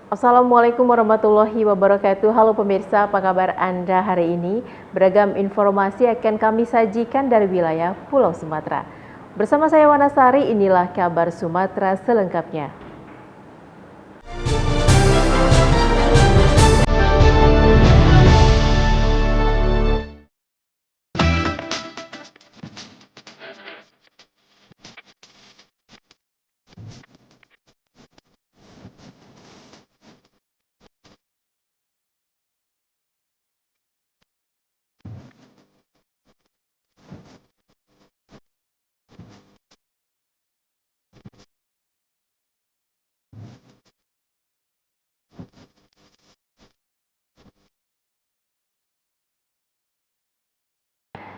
Assalamualaikum warahmatullahi wabarakatuh. Halo pemirsa, apa kabar Anda hari ini? Beragam informasi akan kami sajikan dari wilayah Pulau Sumatera. Bersama saya Wanasari, inilah kabar Sumatera selengkapnya.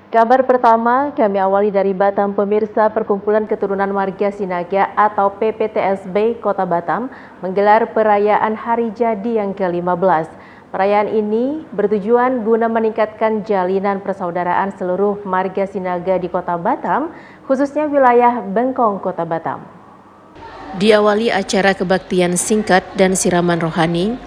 Kabar pertama kami awali dari Batam. Pemirsa, Perkumpulan Keturunan Marga Sinaga atau PPTSB Kota Batam menggelar perayaan Hari Jadi yang ke-15. Perayaan ini bertujuan guna meningkatkan jalinan persaudaraan seluruh marga Sinaga di Kota Batam, khususnya wilayah Bengkong, Kota Batam. Diawali acara kebaktian singkat dan siraman rohani,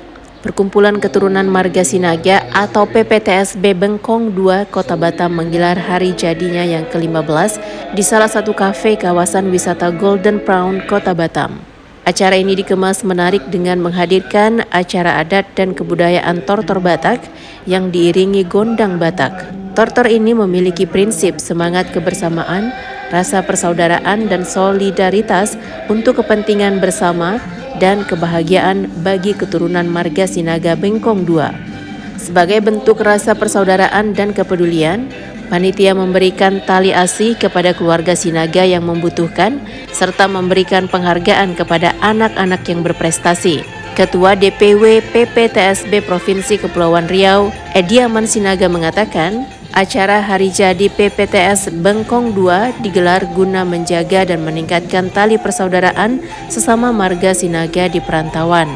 Perkumpulan Keturunan Marga Sinaga atau PPTSB Bengkong 2 Kota Batam menggelar hari jadinya yang ke-15 di salah satu kafe kawasan wisata Golden Crown Kota Batam. Acara ini dikemas menarik dengan menghadirkan acara adat dan kebudayaan tortor Batak yang diiringi gondang Batak. Tortor ini memiliki prinsip semangat kebersamaan, rasa persaudaraan dan solidaritas untuk kepentingan bersama dan kebahagiaan bagi keturunan marga Sinaga Bengkong 2. Sebagai bentuk rasa persaudaraan dan kepedulian, panitia memberikan tali asih kepada keluarga Sinaga yang membutuhkan, serta memberikan penghargaan kepada anak-anak yang berprestasi. Ketua DPW PPTSB Provinsi Kepulauan Riau, Ediaman Sinaga mengatakan, acara Hari Jadi PPTS Bengkong 2 digelar guna menjaga dan meningkatkan tali persaudaraan sesama marga Sinaga di perantauan.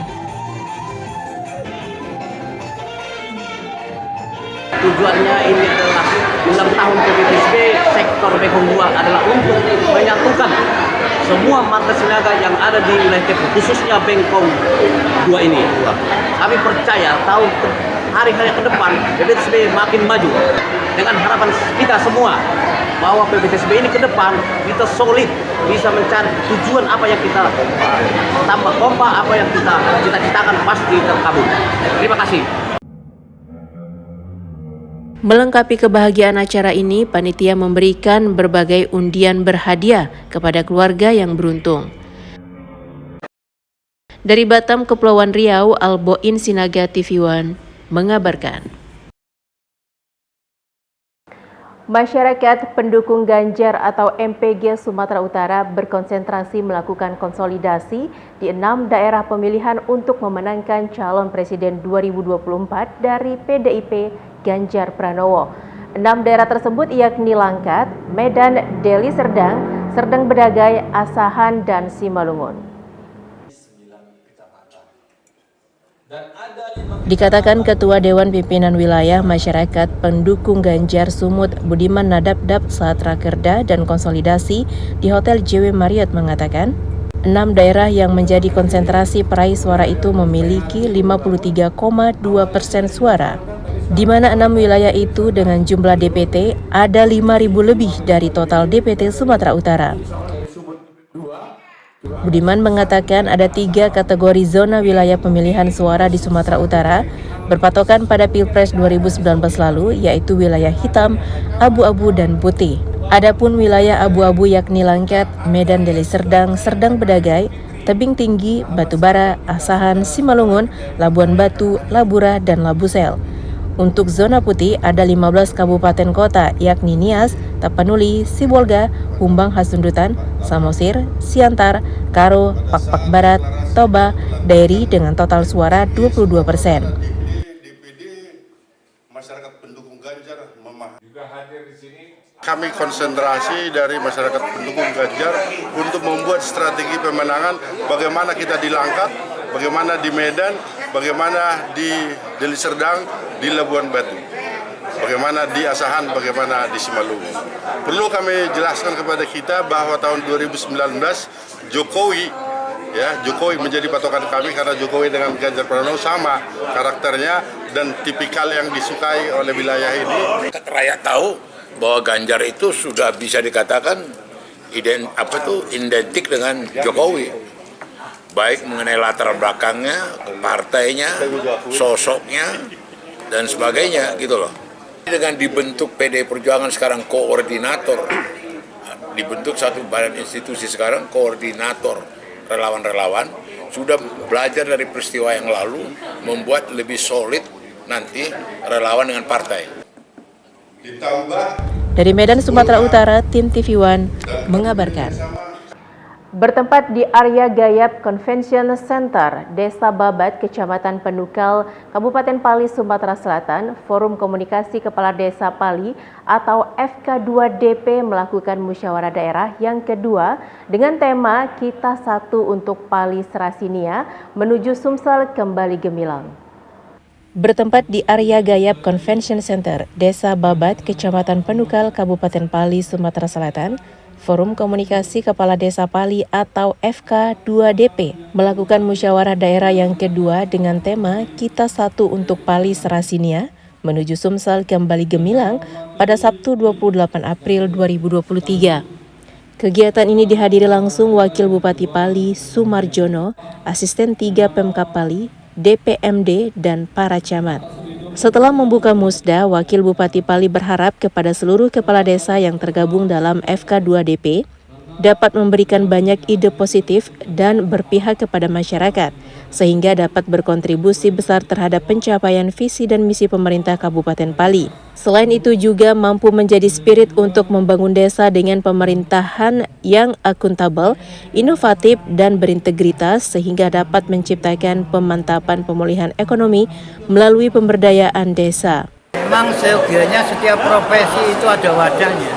Tujuannya ini adalah ulang tahun PPTSB sektor Bengkong 2 adalah untuk menyatukan semua marga Sinaga yang ada di wilayah Kepri, khususnya Bengkong 2 ini. Kami percaya hari-hari ke depan PPTSB makin maju dengan harapan kita semua bahwa PPTSB ini ke depan kita solid, bisa mencari tujuan apa yang kita tambah kompak, apa yang kita cita-citakan pasti terkabul. Terima kasih. Melengkapi kebahagiaan acara ini, panitia memberikan berbagai undian berhadiah kepada keluarga yang beruntung. Dari Batam, Kepulauan Riau, Alboin Sinaga TV One mengabarkan. Masyarakat pendukung Ganjar atau MPG Sumatera Utara berkonsentrasi melakukan konsolidasi di 6 daerah pemilihan untuk memenangkan calon presiden 2024 dari PDIP Ganjar Pranowo. 6 daerah tersebut yakni Langkat, Medan, Deli Serdang, Serdang Bedagai, Asahan, dan Simalungun. Dikatakan Ketua Dewan Pimpinan Wilayah Masyarakat Pendukung Ganjar Sumut Budiman Nadabdab saat rakerda dan konsolidasi di Hotel JW Marriott mengatakan, 6 daerah yang menjadi konsentrasi peraih suara itu memiliki 53,2% suara, di mana 6 wilayah itu dengan jumlah DPT ada 5.000 lebih dari total DPT Sumatera Utara. Budiman mengatakan ada 3 kategori zona wilayah pemilihan suara di Sumatera Utara berpatokan pada Pilpres 2019 lalu, yaitu wilayah hitam, abu-abu, dan putih. Adapun wilayah abu-abu yakni Langkat, Medan, Deli Serdang, Serdang Bedagai, Tebing Tinggi, Batubara, Asahan, Simalungun, Labuan Batu, Labura, dan Labusel. Untuk zona putih ada 15 kabupaten kota yakni Nias, Tapanuli, Sibolga, Humbang Hasundutan, Samosir, Siantar, Karo, Pakpak Barat, Toba, Dairi dengan total suara 22%. DPD masyarakat pendukung Ganjar juga hadir di sini. Kami konsentrasi dari masyarakat pendukung Ganjar untuk membuat strategi pemenangan, bagaimana kita di Langkat, bagaimana di Medan, bagaimana di Deli Serdang, di Labuan Batu, bagaimana di Asahan, bagaimana di Simalungun. Perlu kami jelaskan kepada kita bahwa tahun 2019 Jokowi Ya, Jokowi menjadi patokan kami karena Jokowi dengan Ganjar Pranowo sama karakternya dan tipikal yang disukai oleh wilayah ini. Rakyat tahu bahwa Ganjar itu sudah bisa dikatakan identik dengan Jokowi, baik mengenai latar belakangnya, partainya, sosoknya, dan sebagainya gitu loh. Dengan dibentuk PDI Perjuangan sekarang koordinator, dibentuk satu badan institusi sekarang koordinator relawan-relawan, sudah belajar dari peristiwa yang lalu, membuat lebih solid nanti relawan dengan partai. Dari Medan, Sumatera Utara, tim TV One mengabarkan. Bertempat di Arya Gayap Convention Center, Desa Babat, Kecamatan Penukal, Kabupaten Pali, Sumatera Selatan, Forum Komunikasi Kepala Desa Pali atau FK2DP melakukan musyawarah daerah yang kedua dengan tema Kita Satu untuk Pali Serasinia menuju Sumsel kembali gemilang. Bertempat di Arya Gayap Convention Center, Desa Babat, Kecamatan Penukal, Kabupaten Pali, Sumatera Selatan, Forum Komunikasi Kepala Desa Pali atau FK2DP melakukan musyawarah daerah yang kedua dengan tema Kita Satu untuk Pali Serasinia menuju Sumsel kembali gemilang pada Sabtu 28 April 2023. Kegiatan ini dihadiri langsung Wakil Bupati Pali Sumarjono, Asisten 3 Pemkab Pali, DPMD, dan para camat. Setelah membuka musda, Wakil Bupati Pali berharap kepada seluruh kepala desa yang tergabung dalam FK2DP dapat memberikan banyak ide positif dan berpihak kepada masyarakat, sehingga dapat berkontribusi besar terhadap pencapaian visi dan misi pemerintah Kabupaten Pali. Selain itu juga mampu menjadi spirit untuk membangun desa dengan pemerintahan yang akuntabel, inovatif, dan berintegritas sehingga dapat menciptakan pemantapan pemulihan ekonomi melalui pemberdayaan desa. Memang seyogianya setiap profesi itu ada wadahnya,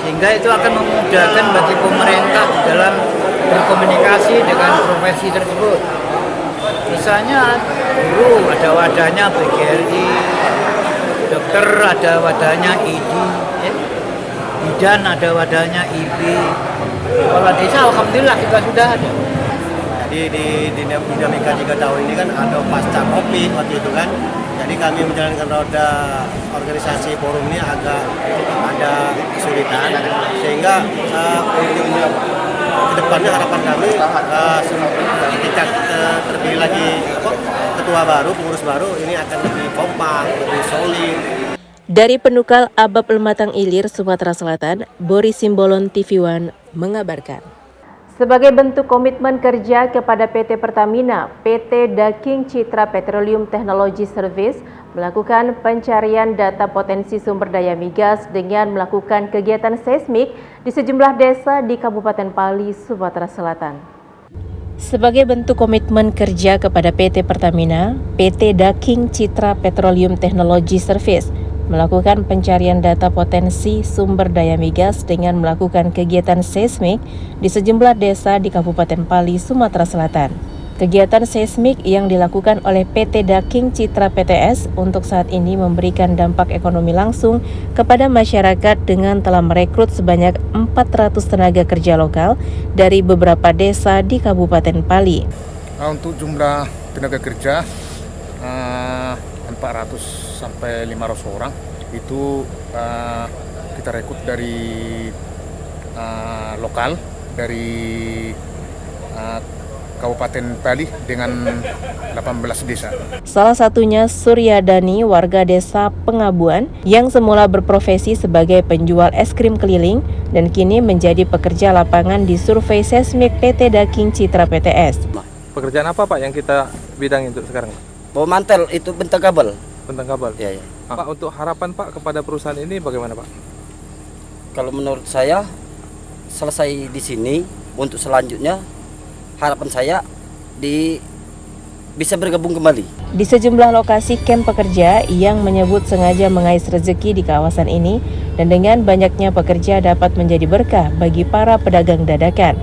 sehingga itu akan memudahkan bagi pemerintah dalam berkomunikasi dengan profesi tersebut. Misalnya guru ada wadahnya PGRI, dokter ada wadahnya ID, bidan ada wadahnya IB. Kepala desa alhamdulillah kita sudah ada. Jadi di dinamika 3 tahun ini kan ada pasca Covid waktu itu kan. Jadi kami menjalankan roda organisasi forum ini agak ada kesulitan, sehingga kedepannya harapan kami ketika terpilih lagi ketua baru, pengurus baru ini akan lebih kompak, lebih solid. Dari Penukal, Abab Lematang Ilir, Sumatera Selatan, Boris Simbolon TV One mengabarkan. Sebagai bentuk komitmen kerja kepada PT Pertamina, PT Daking Citra Petroleum Technology Service melakukan pencarian data potensi sumber daya migas dengan melakukan kegiatan seismik di sejumlah desa di Kabupaten Pali, Sumatera Selatan. Sebagai bentuk komitmen kerja kepada PT Pertamina, PT Daking Citra Petroleum Technology Service melakukan pencarian data potensi sumber daya migas dengan melakukan kegiatan seismik di sejumlah desa di Kabupaten Pali, Sumatera Selatan. Kegiatan seismik yang dilakukan oleh PT Daking Citra PTS untuk saat ini memberikan dampak ekonomi langsung kepada masyarakat dengan telah merekrut sebanyak 400 tenaga kerja lokal dari beberapa desa di Kabupaten Pali. Untuk jumlah tenaga kerja 400 sampai 500 orang itu kita rekrut dari lokal dari Kabupaten Pali dengan 18 desa. Salah satunya Suryadani, warga desa Pengabuan yang semula berprofesi sebagai penjual es krim keliling dan kini menjadi pekerja lapangan di survei seismik PT Daking Citra PTS. Pekerjaan apa Pak yang kita bidang itu sekarang? Bawa mantel itu bentang kabel. Bentang kabel? Iya. Pak, untuk harapan Pak kepada perusahaan ini bagaimana Pak? Kalau menurut saya selesai di sini, untuk selanjutnya harapan saya bisa bergabung kembali. Di sejumlah lokasi kamp pekerja yang menyebut sengaja mengais rezeki di kawasan ini dan dengan banyaknya pekerja dapat menjadi berkah bagi para pedagang dadakan.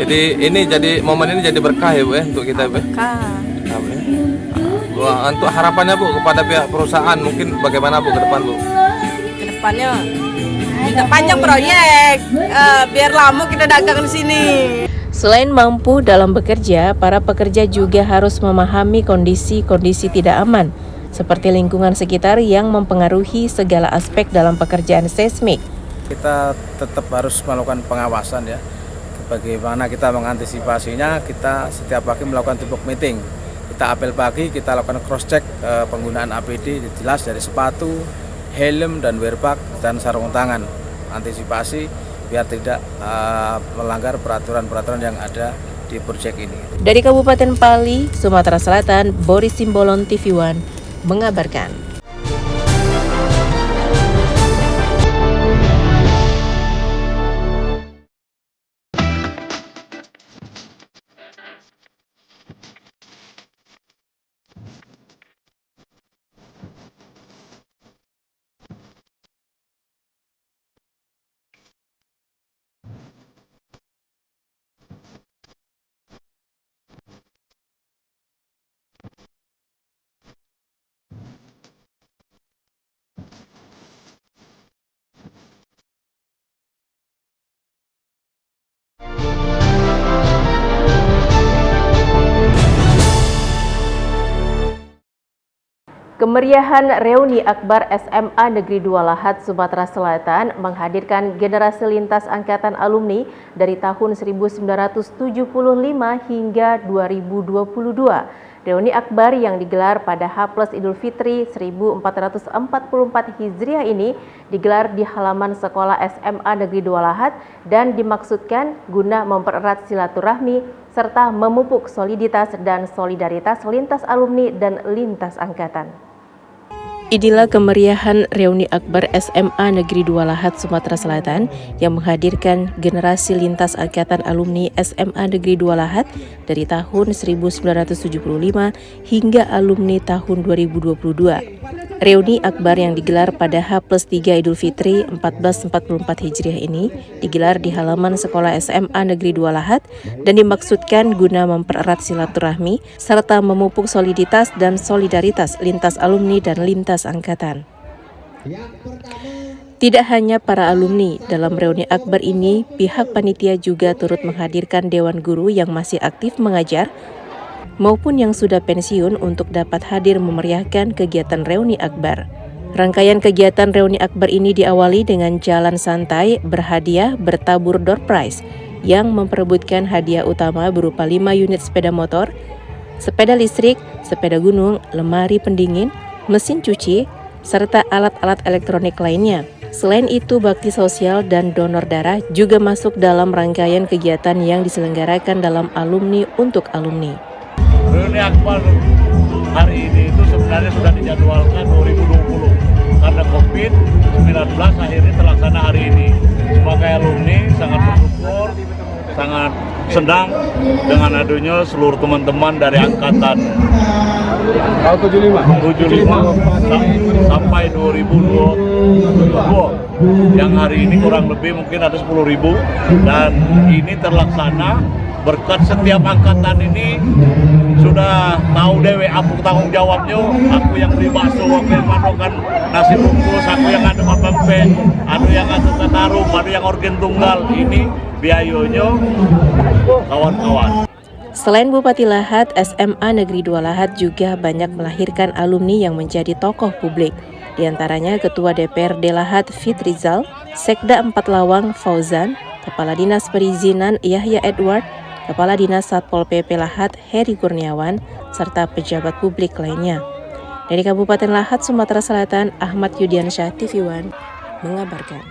Jadi momen ini jadi berkah ya Bu ya untuk kita Bu. Berkah. Untuk harapannya Bu kepada pihak perusahaan mungkin bagaimana Bu ke depan Bu? Ke depannya kita panjang proyek biar lama kita dagang di sini. Selain mampu dalam bekerja, para pekerja juga harus memahami kondisi-kondisi tidak aman, seperti lingkungan sekitar yang mempengaruhi segala aspek dalam pekerjaan seismik. Kita tetap harus melakukan pengawasan ya. Bagaimana kita mengantisipasinya, kita setiap pagi melakukan teamwork meeting. Kita apel pagi, kita lakukan cross check penggunaan APD, jelas dari sepatu, helm dan wearpack dan sarung tangan. Antisipasi biar tidak melanggar peraturan-peraturan yang ada di proyek ini. Dari Kabupaten Pali, Sumatera Selatan, Boris Simbolon, TV One mengabarkan. Kemeriahan reuni Akbar SMA Negeri 2 Lahat, Sumatera Selatan menghadirkan generasi lintas angkatan alumni dari tahun 1975 hingga 2022. Reuni Akbar yang digelar pada H+ Idul Fitri 1444 Hijriah ini digelar di halaman sekolah SMA Negeri 2 Lahat dan dimaksudkan guna mempererat silaturahmi serta memupuk soliditas dan solidaritas lintas alumni dan lintas angkatan. Inilah kemeriahan reuni Akbar SMA Negeri 2 Lahat, Sumatera Selatan yang menghadirkan generasi lintas angkatan alumni SMA Negeri 2 Lahat dari tahun 1975 hingga alumni tahun 2022. Reuni Akbar yang digelar pada H+3 Idul Fitri 1444 Hijriah ini digelar di halaman sekolah SMA Negeri 2 Lahat dan dimaksudkan guna mempererat silaturahmi serta memupuk soliditas dan solidaritas lintas alumni dan lintas angkatan. Tidak hanya para alumni, dalam reuni Akbar ini pihak panitia juga turut menghadirkan dewan guru yang masih aktif mengajar maupun yang sudah pensiun untuk dapat hadir memeriahkan kegiatan reuni Akbar. Rangkaian kegiatan reuni Akbar ini diawali dengan jalan santai berhadiah bertabur door prize yang memperebutkan hadiah utama berupa 5 unit sepeda motor, sepeda listrik, sepeda gunung, lemari pendingin, mesin cuci, serta alat-alat elektronik lainnya. Selain itu, bakti sosial dan donor darah juga masuk dalam rangkaian kegiatan yang diselenggarakan dalam alumni untuk alumni. Reuni Akbar hari ini itu sebenarnya sudah dijadwalkan 2020 karena COVID-19 akhirnya terlaksana hari ini. Sebagai alumni sangat bersyukur, sangat senang dengan adanya seluruh teman-teman dari angkatan 75 sampai 2022 yang hari ini kurang lebih mungkin ada 10.000 dan ini terlaksana berkat setiap angkatan ini sudah tahu dewe aku tanggung jawabnya, aku yang beli bakso, aku yang manukan nasi bungkus, aku yang ada pempek, ada yang ada katarum, ada yang organ tunggal, ini biayanya kawan-kawan. Selain Bupati Lahat, SMA Negeri 2 Lahat juga banyak melahirkan alumni yang menjadi tokoh publik. Di antaranya Ketua DPRD Lahat Fitrizal, Sekda 4 Lawang Fauzan, Kepala Dinas Perizinan Yahya Edward, Kepala Dinas Satpol PP Lahat Heri Kurniawan, serta pejabat publik lainnya. Dari Kabupaten Lahat, Sumatera Selatan, Ahmad Yudiansyah, TV One mengabarkan.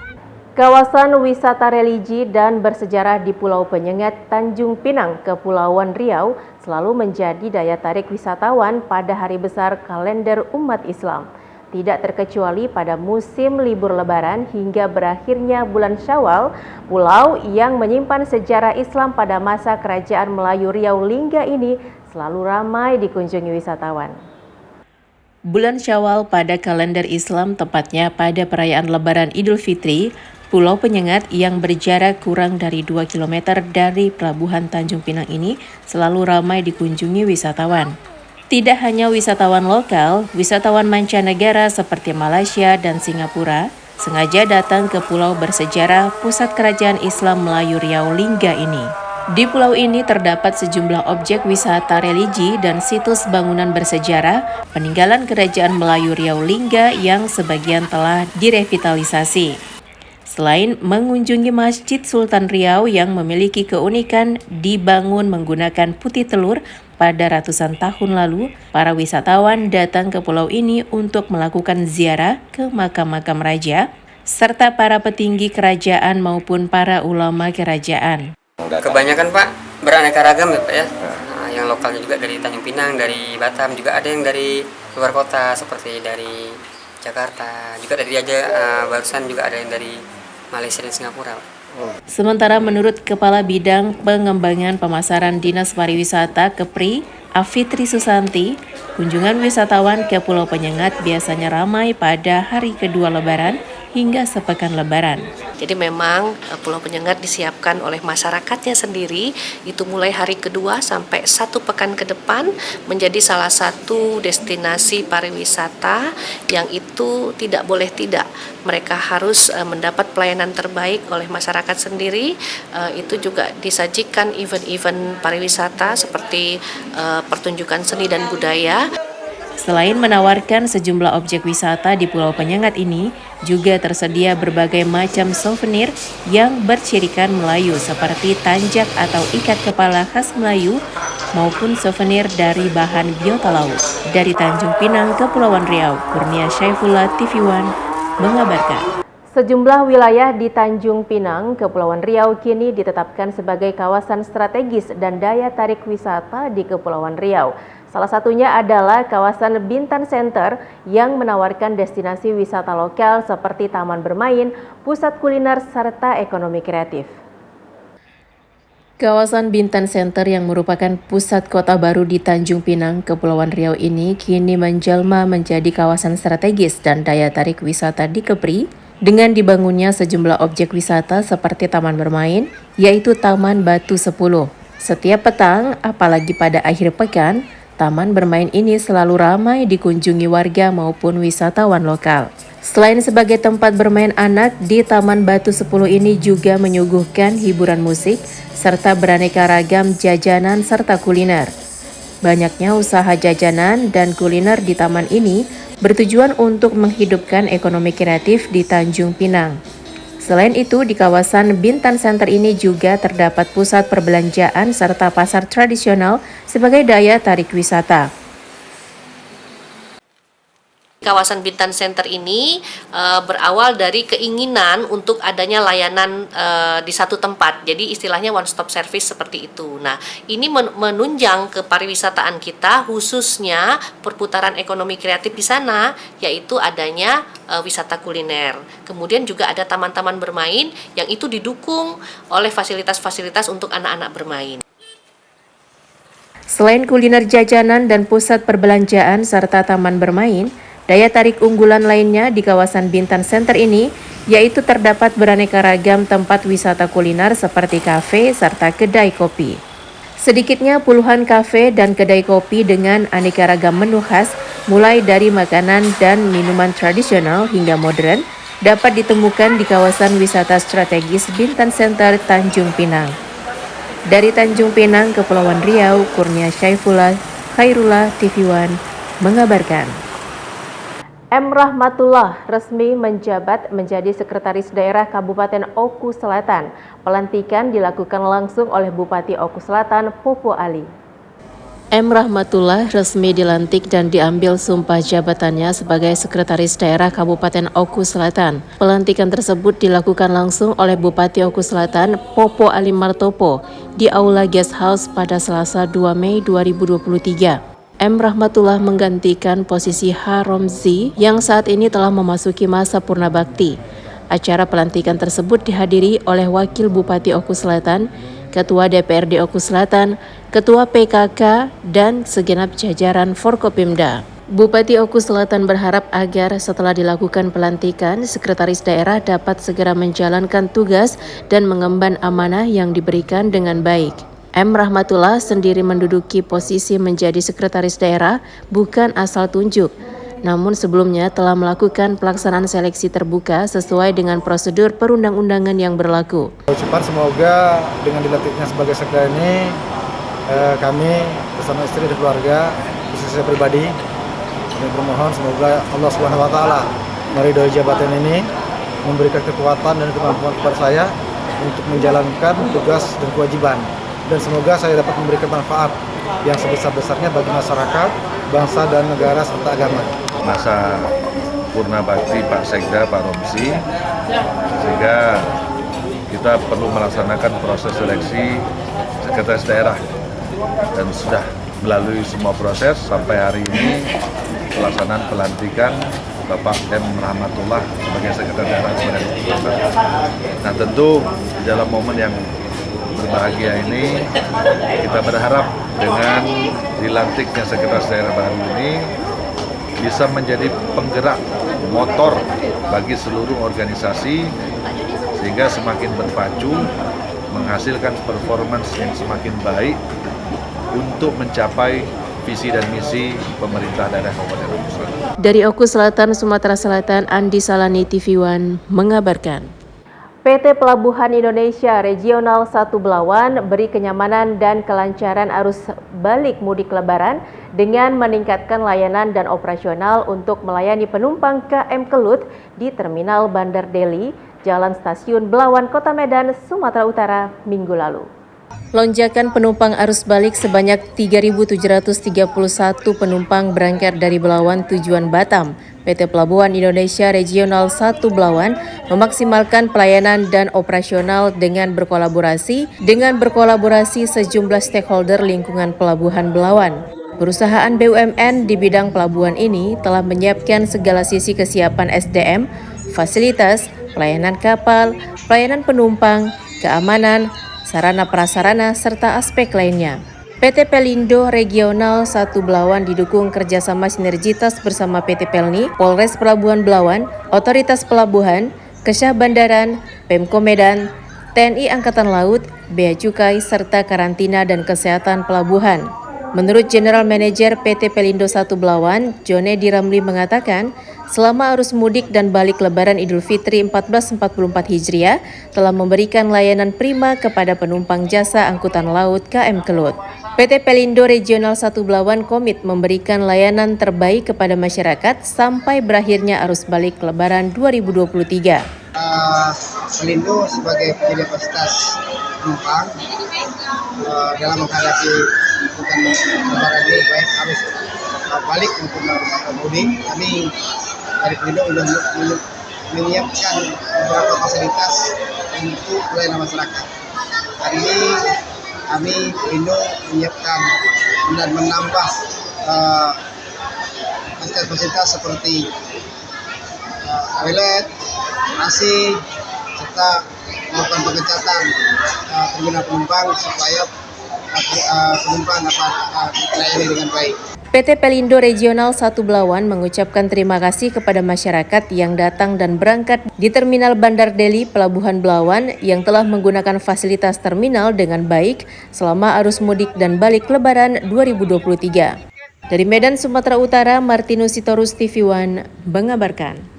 Kawasan wisata religi dan bersejarah di Pulau Penyengat, Tanjung Pinang, Kepulauan Riau selalu menjadi daya tarik wisatawan pada hari besar kalender umat Islam. Tidak terkecuali pada musim libur Lebaran hingga berakhirnya bulan Syawal, pulau yang menyimpan sejarah Islam pada masa Kerajaan Melayu Riau Lingga ini selalu ramai dikunjungi wisatawan. Bulan Syawal pada kalender Islam, tepatnya pada perayaan Lebaran Idul Fitri, Pulau Penyengat yang berjarak kurang dari 2 km dari Pelabuhan Tanjung Pinang ini selalu ramai dikunjungi wisatawan. Tidak hanya wisatawan lokal, wisatawan mancanegara seperti Malaysia dan Singapura sengaja datang ke pulau bersejarah pusat kerajaan Islam Melayu Riau Lingga ini. Di pulau ini terdapat sejumlah objek wisata religi dan situs bangunan bersejarah peninggalan Kerajaan Melayu Riau Lingga yang sebagian telah direvitalisasi. Selain mengunjungi Masjid Sultan Riau yang memiliki keunikan dibangun menggunakan putih telur pada ratusan tahun lalu, para wisatawan datang ke pulau ini untuk melakukan ziarah ke makam-makam raja, serta para petinggi kerajaan maupun para ulama kerajaan. Kebanyakan Pak beraneka ragam ya Pak ya. Nah, yang lokalnya juga dari Tanjung Pinang, dari Batam, juga ada yang dari luar kota seperti dari Jakarta, juga dari barusan juga ada yang dari Malaysia dan Singapura. Sementara menurut Kepala Bidang Pengembangan Pemasaran Dinas Pariwisata Kepri, Afitri Susanti, kunjungan wisatawan ke Pulau Penyengat biasanya ramai pada hari kedua Lebaran hingga sepekan Lebaran. Jadi memang Pulau Penyengat disiapkan oleh masyarakatnya sendiri, itu mulai hari kedua sampai 1 pekan ke depan menjadi salah satu destinasi pariwisata yang itu tidak boleh tidak. Mereka harus mendapat pelayanan terbaik oleh masyarakat sendiri. Itu juga disajikan event-event pariwisata seperti pertunjukan seni dan budaya. Selain menawarkan sejumlah objek wisata di Pulau Penyengat ini, juga tersedia berbagai macam souvenir yang bercirikan Melayu seperti tanjak atau ikat kepala khas Melayu maupun souvenir dari bahan biota laut. Dari Tanjung Pinang, Kepulauan Riau, Kurnia Syaifullah, TV One, mengabarkan. Sejumlah wilayah di Tanjung Pinang, Kepulauan Riau kini ditetapkan sebagai kawasan strategis dan daya tarik wisata di Kepulauan Riau. Salah satunya adalah kawasan Bintan Center yang menawarkan destinasi wisata lokal seperti taman bermain, pusat kuliner, serta ekonomi kreatif. Kawasan Bintan Center yang merupakan pusat kota baru di Tanjung Pinang, Kepulauan Riau ini kini menjelma menjadi kawasan strategis dan daya tarik wisata di Kepri dengan dibangunnya sejumlah objek wisata seperti taman bermain, yaitu Taman Batu 10. Setiap petang, apalagi pada akhir pekan, taman bermain ini selalu ramai dikunjungi warga maupun wisatawan lokal. Selain sebagai tempat bermain anak, di Taman Batu 10 ini juga menyuguhkan hiburan musik, serta beraneka ragam jajanan serta kuliner. Banyaknya usaha jajanan dan kuliner di taman ini bertujuan untuk menghidupkan ekonomi kreatif di Tanjung Pinang. Selain itu, di kawasan Bintan Center ini juga terdapat pusat perbelanjaan serta pasar tradisional sebagai daya tarik wisata. Kawasan Bintan Center ini berawal dari keinginan untuk adanya layanan di satu tempat. Jadi istilahnya one stop service seperti itu. Nah, ini menunjang ke pariwisataan kita, khususnya perputaran ekonomi kreatif di sana, yaitu adanya wisata kuliner. Kemudian juga ada taman-taman bermain yang itu didukung oleh fasilitas-fasilitas untuk anak-anak bermain. Selain kuliner jajanan dan pusat perbelanjaan serta taman bermain, daya tarik unggulan lainnya di kawasan Bintan Center ini yaitu terdapat beraneka ragam tempat wisata kuliner seperti kafe serta kedai kopi. Sedikitnya puluhan kafe dan kedai kopi dengan aneka ragam menu khas mulai dari makanan dan minuman tradisional hingga modern dapat ditemukan di kawasan wisata strategis Bintan Center Tanjung Pinang. Dari Tanjung Pinang, Kepulauan Riau, Kurnia Syaifullah, Khairullah, TV One, mengabarkan. M. Rahmatullah resmi menjabat menjadi Sekretaris Daerah Kabupaten Oku Selatan. Pelantikan dilakukan langsung oleh Bupati Oku Selatan, Popo Ali. M. Rahmatullah resmi dilantik dan diambil sumpah jabatannya sebagai Sekretaris Daerah Kabupaten Oku Selatan. Pelantikan tersebut dilakukan langsung oleh Bupati Oku Selatan, Popo Ali Martopo, di Aula Guest House pada Selasa 2 Mei 2023. M. Rahmatullah menggantikan posisi H. Romzi yang saat ini telah memasuki masa purna bakti. Acara pelantikan tersebut dihadiri oleh Wakil Bupati Oku Selatan, Ketua DPRD Oku Selatan, Ketua PKK, dan segenap jajaran Forkopimda. Bupati Oku Selatan berharap agar setelah dilakukan pelantikan, Sekretaris Daerah dapat segera menjalankan tugas dan mengemban amanah yang diberikan dengan baik. M. Rahmatullah sendiri menduduki posisi menjadi Sekretaris Daerah bukan asal tunjuk. namun sebelumnya telah melakukan pelaksanaan seleksi terbuka sesuai dengan prosedur perundang-undangan yang berlaku. Ucapan semoga dengan dilantiknya sebagai sekda ini, kami bersama istri dan keluarga, khususnya saya pribadi, kami bermohon semoga Allah SWT meridhoi jabatan ini, memberikan kekuatan dan kemampuan kepada saya untuk menjalankan tugas dan kewajiban. Dan semoga saya dapat memberikan manfaat yang sebesar-besarnya bagi masyarakat, bangsa dan negara serta agama. Masa purna bakti Pak Sekda, Pak Romsi, sehingga kita perlu melaksanakan proses seleksi sekretaris daerah dan sudah melalui semua proses sampai hari ini pelaksanaan pelantikan Bapak M. Rahmatullah sebagai sekretaris daerah Kabupaten Kutai. Nah tentu di dalam momen yang berbahagia ini kita berharap dengan dilantiknya sekretaris daerah baru ini bisa menjadi penggerak motor bagi seluruh organisasi sehingga semakin berpacu menghasilkan performance yang semakin baik untuk mencapai visi dan misi pemerintah daerah Kabupaten Oku Selatan. Dari Oku Selatan, Sumatera Selatan, Andi Salani, TV One mengabarkan. PT Pelabuhan Indonesia Regional 1 Belawan beri kenyamanan dan kelancaran arus balik mudik Lebaran dengan meningkatkan layanan dan operasional untuk melayani penumpang KM Kelut di Terminal Bandar Deli, Jalan Stasiun Belawan, Kota Medan, Sumatera Utara, Minggu lalu. Lonjakan penumpang arus balik sebanyak 3.731 penumpang berangkat dari Belawan tujuan Batam. PT Pelabuhan Indonesia Regional 1 Belawan memaksimalkan pelayanan dan operasional dengan berkolaborasi sejumlah stakeholder lingkungan Pelabuhan Belawan. Perusahaan BUMN di bidang pelabuhan ini telah menyiapkan segala sisi kesiapan SDM, fasilitas, pelayanan kapal, pelayanan penumpang, keamanan, sarana prasarana, serta aspek lainnya. PT Pelindo Regional 1 Belawan didukung kerjasama sinergitas bersama PT Pelni, Polres Pelabuhan Belawan, Otoritas Pelabuhan, Kesyah Bandaran, Pemko Medan, TNI Angkatan Laut, Bea Cukai, serta Karantina dan Kesehatan Pelabuhan. Menurut General Manager PT Pelindo 1 Belawan, Jonedi Ramli mengatakan, selama arus mudik dan balik Lebaran Idul Fitri 1444 Hijriah telah memberikan layanan prima kepada penumpang jasa angkutan laut KM Kelut. PT Pelindo Regional 1 Belawan komit memberikan layanan terbaik kepada masyarakat sampai berakhirnya arus balik Lebaran 2023. Pelindo sebagai penyedia fasilitas penumpang dalam menghadapi angkutan Lebaran ini, baik arus balik maupun arus mudik, kami dari Pelindo sudah menyiapkan beberapa fasilitas untuk pelayanan masyarakat. Hari ini kami Pelindo menyiapkan dan menambah fasilitas seperti toilet, AC, serta melakukan pengecatan terminal penumpang supaya penumpang dapat dilayani dengan baik. PT Pelindo Regional 1 Belawan mengucapkan terima kasih kepada masyarakat yang datang dan berangkat di Terminal Bandar Deli, Pelabuhan Belawan yang telah menggunakan fasilitas terminal dengan baik selama arus mudik dan balik Lebaran 2023. Dari Medan, Sumatera Utara, Martinus Sitorus, TV One mengabarkan.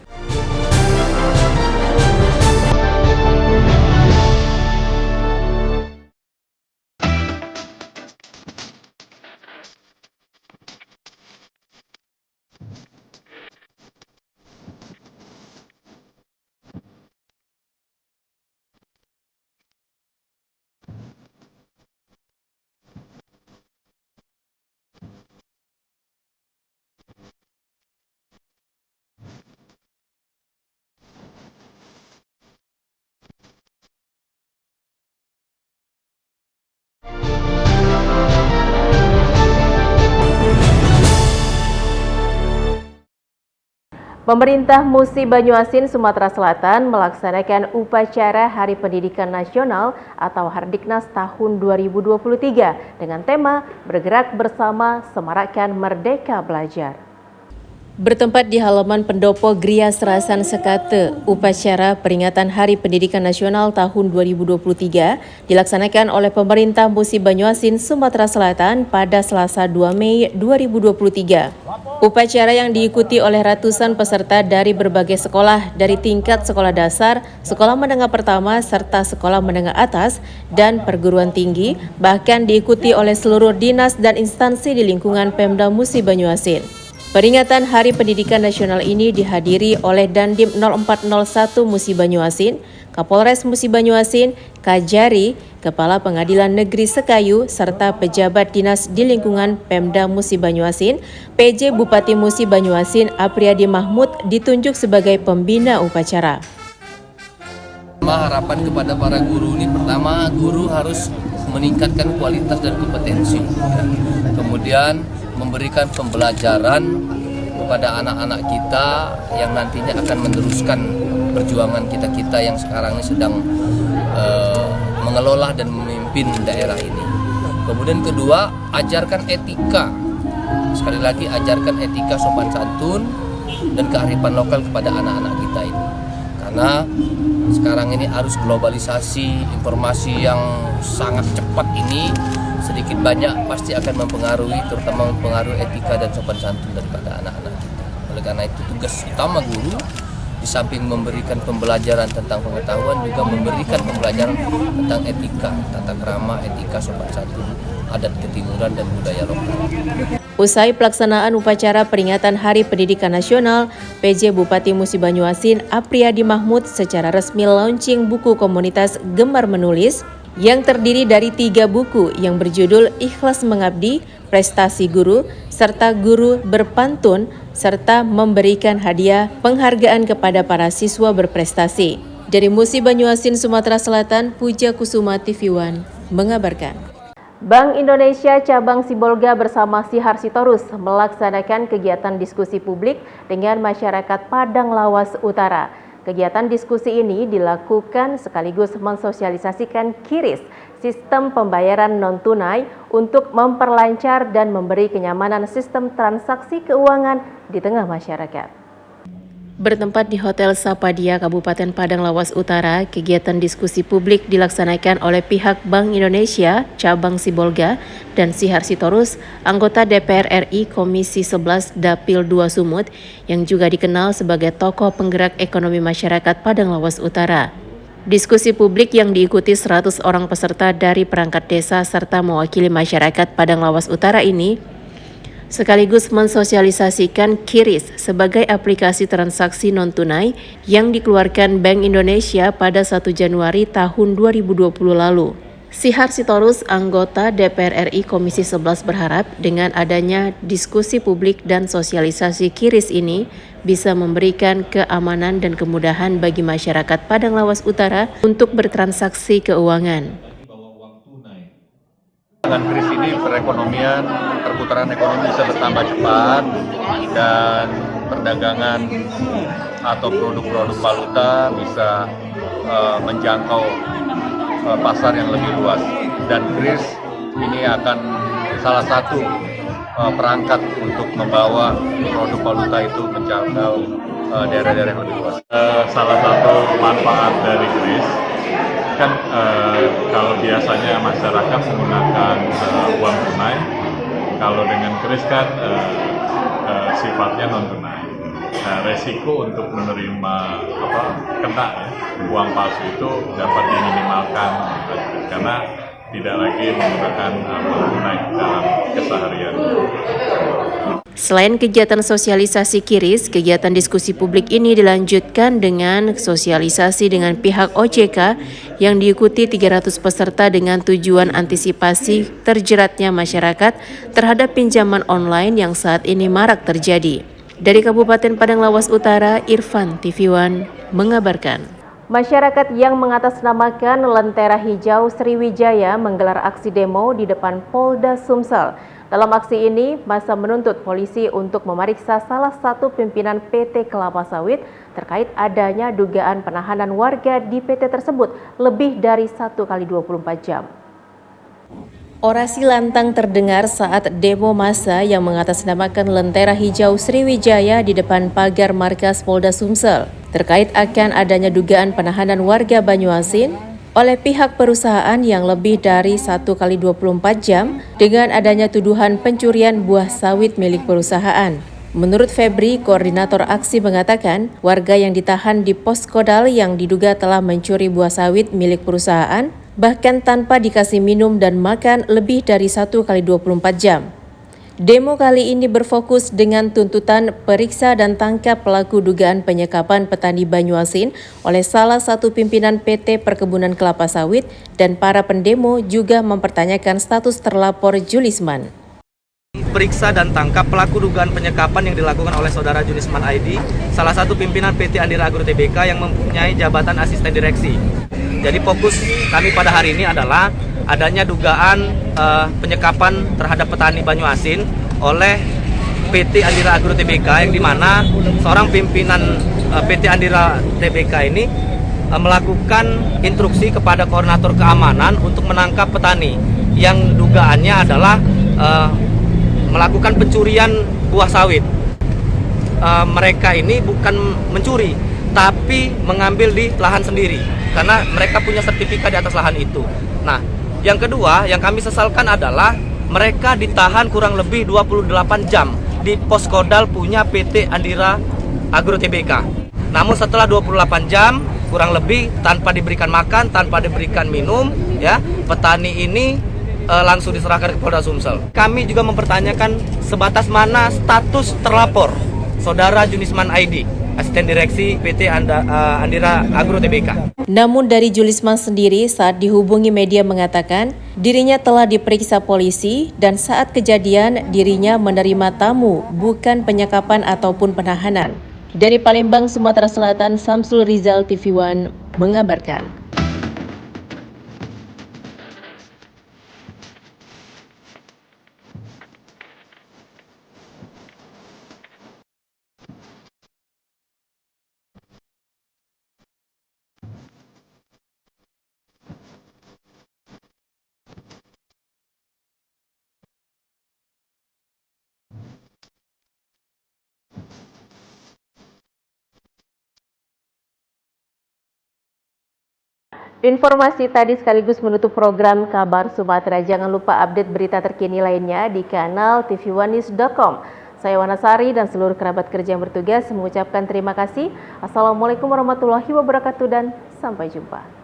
Pemerintah Musi Banyuasin, Sumatera Selatan melaksanakan upacara Hari Pendidikan Nasional atau Hardiknas tahun 2023 dengan tema Bergerak Bersama Semarakkan Merdeka Belajar. Bertempat di halaman pendopo Gria Serasan Sekate, upacara peringatan Hari Pendidikan Nasional tahun 2023 dilaksanakan oleh pemerintah Musi Banyuasin, Sumatera Selatan pada Selasa 2 Mei 2023. Upacara yang diikuti oleh ratusan peserta dari berbagai sekolah dari tingkat sekolah dasar, sekolah menengah pertama, serta sekolah menengah atas dan perguruan tinggi, bahkan diikuti oleh seluruh dinas dan instansi di lingkungan Pemda Musi Banyuasin. Peringatan Hari Pendidikan Nasional ini dihadiri oleh Dandim 0401 Musi Banyuasin, Kapolres Musi Banyuasin, Kajari, Kepala Pengadilan Negeri Sekayu, serta pejabat dinas di lingkungan Pemda Musi Banyuasin. PJ Bupati Musi Banyuasin, Apriyadi Mahmud, ditunjuk sebagai pembina upacara. Harapan kepada para guru ini, pertama, guru harus meningkatkan kualitas dan kompetensi. Kemudian memberikan pembelajaran kepada anak-anak kita yang nantinya akan meneruskan perjuangan kita-kita yang sekarang ini sedang mengelola dan memimpin daerah ini. Kemudian kedua, ajarkan etika. Sekali lagi, ajarkan etika sopan santun dan kearifan lokal kepada anak-anak kita ini. Karena sekarang ini arus globalisasi, informasi yang sangat cepat ini sedikit banyak pasti akan mempengaruhi, terutama mempengaruhi etika dan sopan santun daripada anak-anak kita. Oleh karena itu tugas utama guru, di samping memberikan pembelajaran tentang pengetahuan, juga memberikan pembelajaran tentang etika, tata krama, etika, sopan santun, adat ketimuran dan budaya lokal. Usai pelaksanaan upacara peringatan Hari Pendidikan Nasional, PJ Bupati Musi Banyuasin, Apriyadi Mahmud, secara resmi launching buku komunitas Gemar Menulis yang terdiri dari 3 buku yang berjudul Ikhlas Mengabdi, Prestasi Guru, serta Guru Berpantun, serta memberikan hadiah penghargaan kepada para siswa berprestasi. Dari Musi Banyuasin, Sumatera Selatan, Puja Kusuma TV One mengabarkan. Bank Indonesia Cabang Sibolga bersama Sihar Sitorus melaksanakan kegiatan diskusi publik dengan masyarakat Padang Lawas Utara. Kegiatan diskusi ini dilakukan sekaligus mensosialisasikan QRIS, sistem pembayaran non-tunai, untuk memperlancar dan memberi kenyamanan sistem transaksi keuangan di tengah masyarakat. Bertempat di Hotel Sapadia, Kabupaten Padang Lawas Utara, kegiatan diskusi publik dilaksanakan oleh pihak Bank Indonesia, Cabang Sibolga, dan Sihar Sitorus, anggota DPR RI Komisi 11 Dapil 2 Sumut, yang juga dikenal sebagai tokoh penggerak ekonomi masyarakat Padang Lawas Utara. Diskusi publik yang diikuti 100 orang peserta dari perangkat desa serta mewakili masyarakat Padang Lawas Utara ini sekaligus mensosialisasikan QRIS sebagai aplikasi transaksi non-tunai yang dikeluarkan Bank Indonesia pada 1 Januari tahun 2020 lalu. Sihar Sitorus, anggota DPR RI Komisi 11, berharap dengan adanya diskusi publik dan sosialisasi QRIS ini bisa memberikan keamanan dan kemudahan bagi masyarakat Padang Lawas Utara untuk bertransaksi keuangan. Dengan QRIS ini perekonomian, perputaran ekonomi bisa bertambah cepat dan perdagangan atau produk-produk valuta bisa menjangkau pasar yang lebih luas. Dan QRIS ini akan salah satu perangkat untuk membawa produk valuta itu menjangkau daerah-daerah yang lebih luas. Salah satu manfaat dari QRIS kan kalau biasanya masyarakat menggunakan uang tunai, kalau dengan QRIS kan sifatnya non tunai. Nah, resiko untuk menerima kena uang palsu itu dapat diminimalkan karena tidak lagi menggunakan uang tunai dalam keseharian. Selain kegiatan sosialisasi QRIS, kegiatan diskusi publik ini dilanjutkan dengan sosialisasi dengan pihak OJK yang diikuti 300 peserta dengan tujuan antisipasi terjeratnya masyarakat terhadap pinjaman online yang saat ini marak terjadi. Dari Kabupaten Padang Lawas Utara, Irfan TV One mengabarkan. Masyarakat yang mengatasnamakan Lentera Hijau Sriwijaya menggelar aksi demo di depan Polda Sumsel. Dalam aksi ini, massa menuntut polisi untuk memeriksa salah satu pimpinan PT Kelapa Sawit terkait adanya dugaan penahanan warga di PT tersebut lebih dari 1 kali 24 jam. Orasi lantang terdengar saat demo massa yang mengatasnamakan Lentera Hijau Sriwijaya di depan pagar markas Polda Sumsel terkait akan adanya dugaan penahanan warga Banyuasin oleh pihak perusahaan yang lebih dari 1 kali 24 jam dengan adanya tuduhan pencurian buah sawit milik perusahaan. Menurut Febri, koordinator aksi mengatakan warga yang ditahan di pos Kodal yang diduga telah mencuri buah sawit milik perusahaan bahkan tanpa dikasih minum dan makan lebih dari 1 kali 24 jam. Demo kali ini berfokus dengan tuntutan periksa dan tangkap pelaku dugaan penyekapan petani Banyuasin oleh salah satu pimpinan PT Perkebunan Kelapa Sawit dan para pendemo juga mempertanyakan status terlapor Julisman. Periksa dan tangkap pelaku dugaan penyekapan yang dilakukan oleh saudara Julisman ID, salah satu pimpinan PT Andira Agro Tbk yang mempunyai jabatan asisten direksi. Jadi fokus kami pada hari ini adalah adanya dugaan penyekapan terhadap petani Banyuasin oleh PT Andira Agro Tbk yang dimana seorang pimpinan PT Andira Tbk ini melakukan instruksi kepada koordinator keamanan untuk menangkap petani yang dugaannya adalah melakukan pencurian buah sawit. Mereka ini bukan mencuri, tapi mengambil di lahan sendiri karena mereka punya sertifikat di atas lahan itu. Nah, yang kedua yang kami sesalkan adalah mereka ditahan kurang lebih 28 jam di pos Kodal punya PT Andira Agro Tbk. Namun setelah 28 jam kurang lebih tanpa diberikan makan, tanpa diberikan minum, ya, petani ini langsung diserahkan ke Polda Sumsel. Kami juga mempertanyakan sebatas mana status terlapor saudara Julisman ID, asisten direksi PT Andira Agro Tbk. Namun dari Julisman sendiri saat dihubungi media mengatakan dirinya telah diperiksa polisi dan saat kejadian dirinya menerima tamu, bukan penyekapan ataupun penahanan. Dari Palembang, Sumatera Selatan, Samsul Rizal, TV One mengabarkan. Informasi tadi sekaligus menutup program Kabar Sumatera. Jangan lupa update berita terkini lainnya di kanal tv1news.com. Saya Wanasari dan seluruh kerabat kerja yang bertugas mengucapkan terima kasih. Assalamualaikum warahmatullahi wabarakatuh dan sampai jumpa.